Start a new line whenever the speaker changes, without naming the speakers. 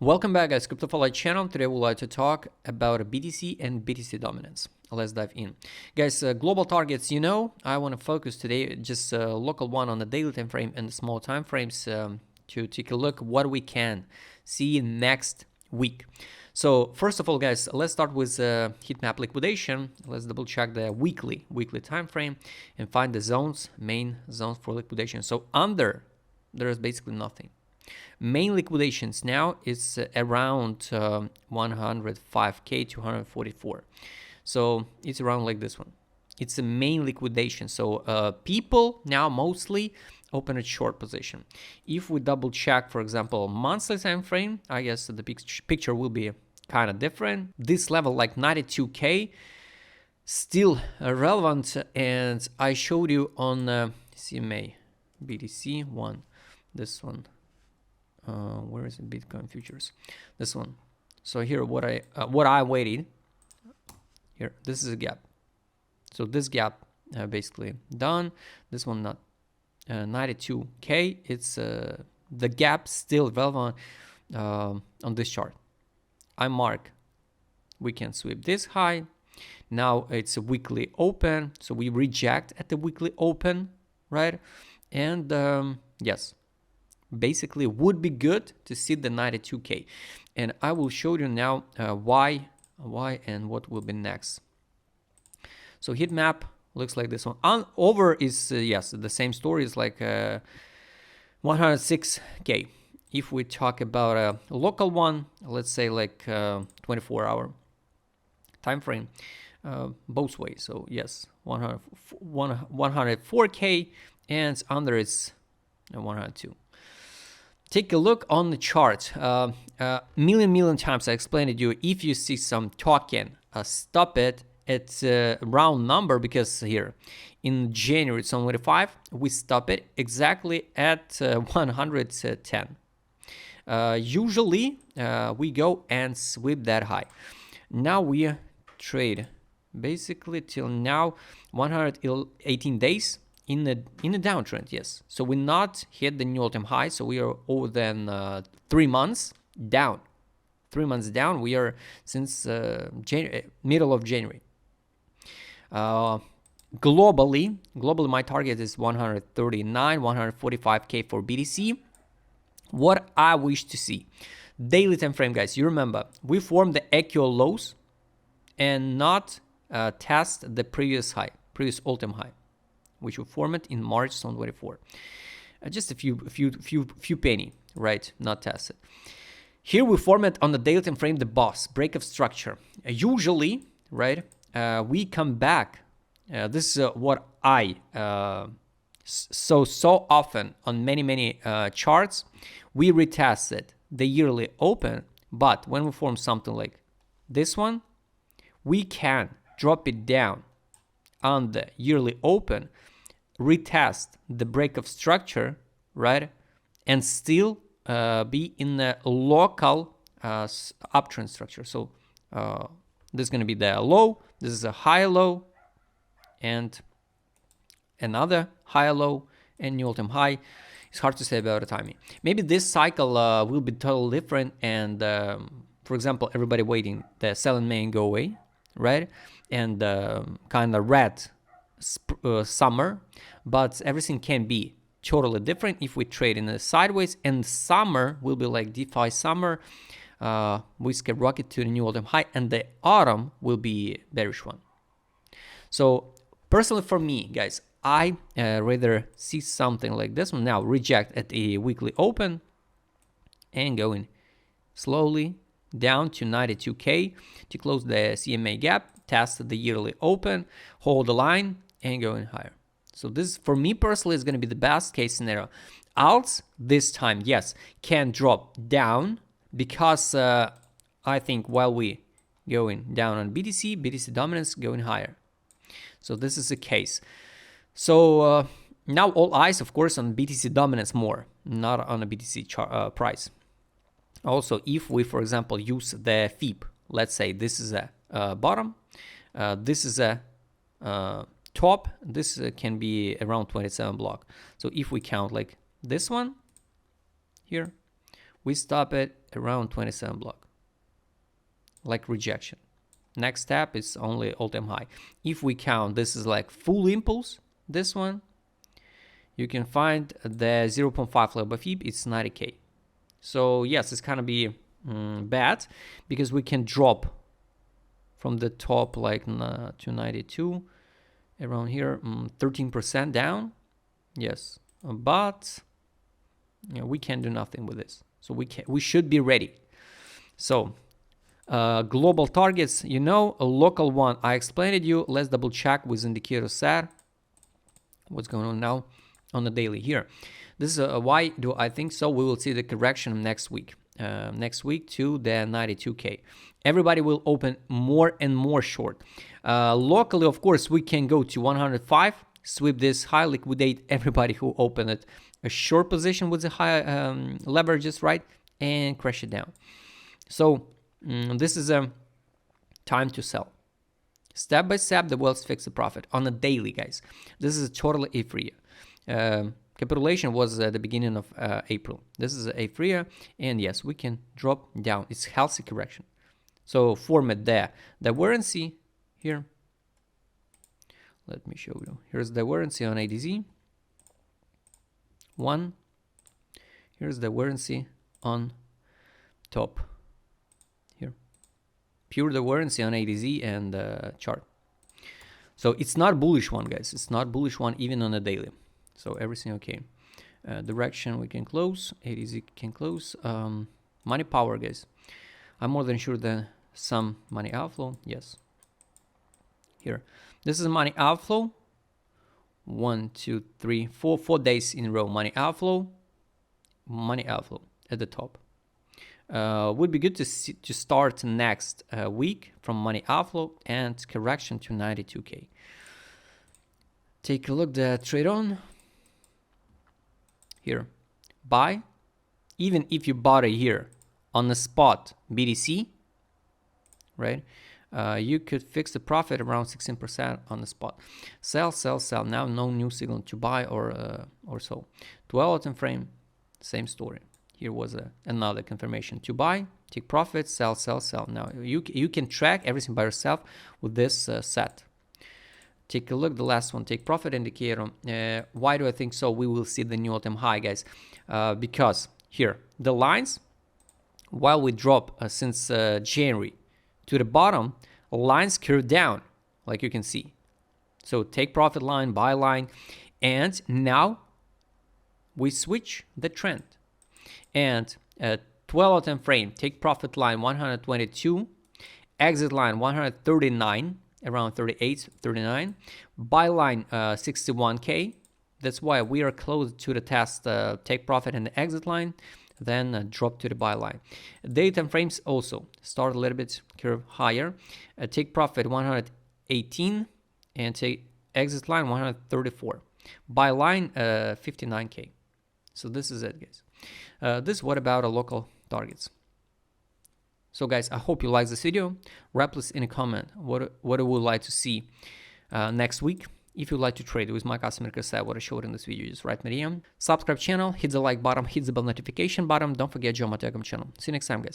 Welcome back, guys. CryptoFollow channel. Today we'd like to talk about BTC and BTC dominance. Let's dive in, guys. Global targets. I want to focus today just local one on the daily time frame and the small time frames to take a look what we can see next week. So first of all, guys, let's start with heat map liquidation. Let's double check the weekly time frame and find the main zones for liquidation. So under there is basically nothing. Main liquidations now is around 105k to 144. So it's around like this one. It's a main liquidation. So people now mostly open a short position. If we double check, for example, monthly time frame, I guess the picture will be kind of different. This level like 92k still relevant, and I showed you on CMA BTC one, this one. Where is it? Bitcoin futures, this one. So here what I waited here, this is a gap. So this gap basically done. This one not 92k. It's the gap still relevant on this chart. I mark we can sweep this high. Now it's a weekly open, so we reject at the weekly open, right? And yes, basically would be good to see the 92k, and I will show you now why and what will be next. So heat map looks like this one. Over is yes, the same story. Is like 106k. If we talk about a local one, let's say like 24-hour time frame, both ways. So yes, 104k, and under is 102. Take a look on the chart. Million times I explained to you, if you see some token, stop it. It's a round number, because here in January 2025, we stop it exactly at 110. Usually we go and sweep that high. Now we trade basically till now 118 days. In the downtrend, yes. So we not hit the new all-time high. So we are over than 3 months down. 3 months down. We are since middle of January. Globally, my target is 139, 145k for BTC. What I wish to see, daily time frame, guys. You remember we formed the actual lows and not test the previous all-time high, which will form it in March 2024. Just a few penny, right? Not tested. Here we form it on the daily time frame, the boss break of structure. Usually, right? We come back. This is what I so often on many charts we retested the yearly open, but when we form something like this one, we can drop it down on the yearly open, retest the break of structure, right, and still be in the local uptrend structure. So this is going to be the low, this is a high low, and another high low, and new all-time high. It's hard to say about the timing. Maybe this cycle will be totally different, and for example, everybody waiting the selling may go away, right, and kind of red summer, but everything can be totally different if we trade in the sideways, and summer will be like DeFi summer. We skyrocket to the new all-time high, and the autumn will be bearish one. So personally for me, guys, I rather see something like this one. Now reject at a weekly open and going slowly down to 92k to close the CMA gap, test the yearly open, hold the line, and going higher. So this for me personally is going to be the best case scenario. Alts this time, yes, can drop down, because I think while we going down on BTC dominance going higher. So this is the case. So now all eyes, of course, on BTC dominance more, not on a BTC price. Also, if we, for example, use the FIB, let's say this is a bottom, this is a top, this can be around 27 block. So if we count like this one here, We stop it around 27 block, like rejection. Next step is only all-time high. If we count, this is like full impulse, this one, you can find the 0.5 level of FIB, it's 90K. So yes, it's gonna be bad because we can drop from the top like to 92, around here, 13% down. Yes, but we can do nothing with this. So we should be ready. So global targets, a local one I explained it you. Let's double check with indicator set what's going on now on the daily here. This is why do I think so. We will see the correction next week to the 92K. Everybody will open more and more short. Locally, of course, we can go to 105, sweep this high, liquidate everybody who opened it a short position with the high leverages, right, and crash it down. So this is a time to sell. Step by step, the wells fix the profit on a daily, guys. This is totally A-free. Capitulation was at the beginning of April. This is A-free, and yes, we can drop down. It's healthy correction. So format there. The warranty here. Let me show you. Here's the warranty on ADZ. 1. Here's the warranty on top. Here. Pure the warranty on ADZ and chart. So it's not bullish one, guys. It's not bullish one even on a daily. So everything okay. Direction we can close. ADZ can close. Money power, guys. I'm more than sure that some money outflow. Yes. Here. This is money outflow. 1, 2, 3, 4 days in a row. Money outflow at the top. Would be good to start next week from money outflow and correction to 92K. Take a look the trade on. Here, buy. Even if you bought it here on the spot BTC, right? You could fix the profit around 16% on the spot. Sell, sell, sell. Now no new signal to buy or so. 12 time frame, same story. Here was another confirmation to buy, take profit, sell, sell, sell. Now you can track everything by yourself with this set. Take a look, the last one, take profit indicator. Why do I think so? We will see the new all-time high, guys. Because here, the lines, while we drop since January to the bottom, lines curve down, like you can see. So take profit line, buy line, and now we switch the trend. And 12 time frame, take profit line 122, exit line 139, around 38, 39, buy line 61K. That's why we are close to the test take profit and the exit line, then drop to the buy line. Day time frames also start a little bit curve higher, take profit 118 and take exit line 134, buy line 59K. So this is it, guys. This what about local targets. So guys, I hope you like this video. Write please in a comment what you would like to see next week. If you'd like to trade with my customer cassette, what I showed in this video, just write me DM. Subscribe channel, hit the like button, hit the bell notification button. Don't forget join my Telegram channel. See you next time, guys.